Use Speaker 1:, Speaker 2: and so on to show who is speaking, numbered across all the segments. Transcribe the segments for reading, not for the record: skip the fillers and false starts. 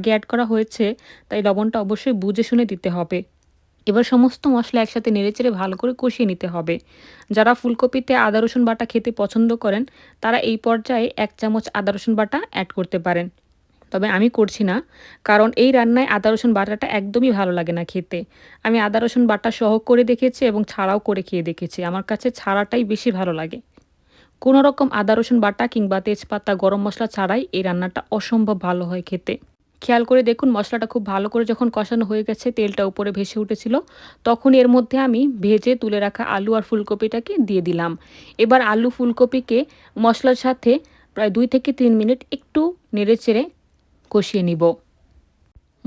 Speaker 1: আগে অ্যাড করা হয়েছে, তাই লবণটা অবশ্যই বুঝে শুনে দিতে হবে। এবার সমস্ত মশলা একসাথে নেড়েচেড়ে ভালো করে কষিয়ে নিতে হবে। যারা ফুলকপিতে আদা রসুন বাটা খেতে পছন্দ করেন, তারা এই পর্যায়ে ১ চামচ আদা রসুন বাটা অ্যাড করতে পারেন। তবে আমি করছি না, কারণ এই রান্নায় আদা রসুন বাটাটা একদমই ভালো লাগে না খেতে। আমি আদা রসুন বাটা সহ করে দেখেছি এবং ছাড়াও করে খেয়ে দেখেছি। আমার কাছে ছাড়াটাই বেশি ভালো লাগে। কোনো রকম আদা রসুন বাটা কিংবা তেজপাতা, গরম মসলা ছাড়াই এই রান্নাটা অসম্ভব ভালো হয় খেতে। খেয়াল করে দেখুন, মশলাটা খুব ভালো করে যখন কষানো হয়ে গেছে, তেলটা উপরে ভেসে উঠেছিল, তখন এর মধ্যে আমি ভেজে তুলে রাখা আলু আর ফুলকপিটাকে দিয়ে দিলাম। এবার আলু ফুলকপিকে মশলার সাথে প্রায় ২ থেকে ৩ মিনিট একটু নেড়েচেড়ে কষিয়ে নিব।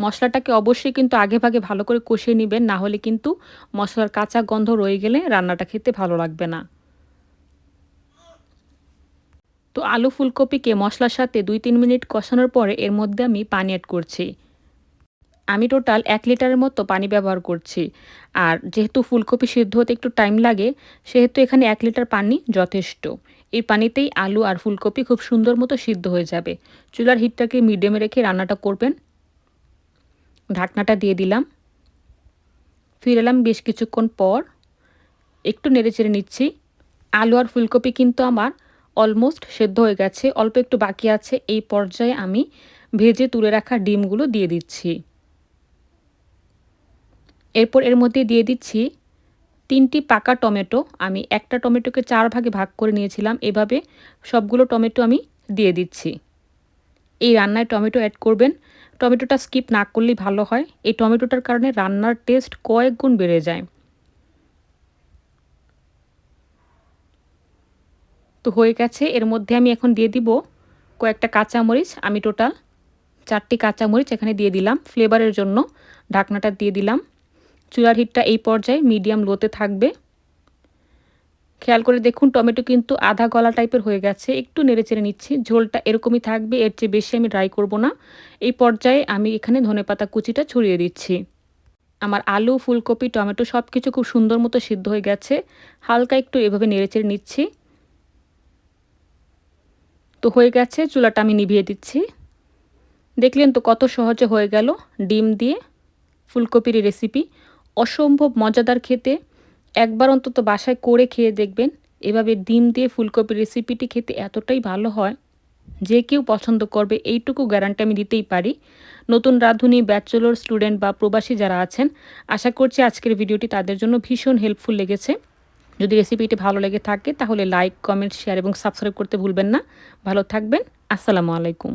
Speaker 1: মশলাটাকে অবশ্যই কিন্তু আগেভাগে ভালো করে কষিয়ে নিবেন, না হলে কিন্তু মশলার কাঁচা গন্ধ রয়ে গেলে রান্নাটা খেতে ভালো লাগবে না। তো আলু ফুলকপিকে মশলার সাথে ২-৩ মিনিট কষানোর পরে এর মধ্যে আমি পানি অ্যাড করছি। আমি টোটাল ১ লিটারের মতো পানি ব্যবহার করছি। আর যেহেতু ফুলকপি সিদ্ধ হতে একটু টাইম লাগে, সেহেতু এখানে ১ লিটার পানি যথেষ্ট। এই পানিতেই আলু আর ফুলকপি খুব সুন্দর মতো সিদ্ধ হয়ে যাবে। চুলার হিটটাকে মিডিয়ামে রেখে রান্নাটা করবেন। ঢাকনাটা দিয়ে দিলাম। ফিরে এলাম বেশ কিছুক্ষণ পর। একটু নেড়েচেড়ে নিচ্ছি। আলু আর ফুলকপি কিন্তু আমার অলমোস্ট সেদ্ধ হয়ে গেছে। অল্প একটু বাকি আছে। এই পর্যায়ে আমি ভেজে তুলে রাখা ডিমগুলো দিয়ে দিচ্ছি। এরপর এর মধ্যে দিয়ে দিচ্ছি ৩টি পাকা টমেটো। আমি একটা টমেটোকে ৪ ভাগে ভাগ করে নিয়েছিলাম। এভাবে সবগুলো টমেটো আমি দিয়ে দিচ্ছি। এই রান্নায় টমেটো অ্যাড করবেন। টমেটোটা স্কিপ না করলেই ভালো হয়। এই টমেটোটার কারণে রান্নার টেস্ট কয়েক গুণ বেড়ে যায়। তো হয়ে গেছে। এর মধ্যে আমি এখন দিয়ে দিব কয়েকটা কাঁচামরিচ। আমি টোটাল ৪টি কাঁচামরিচ এখানে দিয়ে দিলাম ফ্লেভারের জন্য। ঢাকনাটা দিয়ে দিলাম। চুলার হিটটা এই পর্যায়ে মিডিয়াম লোতে থাকবে। খেয়াল করে দেখুন, টমেটো কিন্তু আধা গলা টাইপের হয়ে গেছে। একটু নেড়েচেড়ে নিচ্ছি। ঝোলটা এরকমই থাকবে, এর চেয়ে বেশি আমি ড্রাই করব না। এই পর্যায়ে আমি এখানে ধনেপাতা কুচিটা ছড়িয়ে দিচ্ছি। আমার আলু, ফুলকপি, টমেটো সবকিছু খুব সুন্দর মতো সিদ্ধ হয়ে গেছে। হালকা একটু এভাবে নেড়েচেড়ে নিচ্ছি। তো হয়ে গেছে, চুলাটা আমি নিভিয়ে দিচ্ছি। দেখলেন তো কত সহজে হয়ে গেল ডিম দিয়ে ফুলকপির রেসিপি। অসম্ভব মজাদার খেতে। একবার অন্তত বাসায় করে খেয়ে দেখবেন। এভাবে ডিম দিয়ে ফুলকপির রেসিপিটি খেতে এতটাই ভালো হয়, যে কেউ পছন্দ করবে, এইটুকু গ্যারান্টি আমি দিতেই পারি। নতুন রাঁধুনি, ব্যাচেলর, স্টুডেন্ট বা প্রবাসী যারা আছেন, আশা করছি আজকের ভিডিওটি তাদের জন্য ভীষণ হেল্পফুল লেগেছে। যদি রেসিপিটি ভালো লেগে থাকে তাহলে লাইক, কমেন্ট, শেয়ার এবং সাবস্ক্রাইব করতে ভুলবেন না। ভালো থাকবেন। আসসালামু আলাইকুম।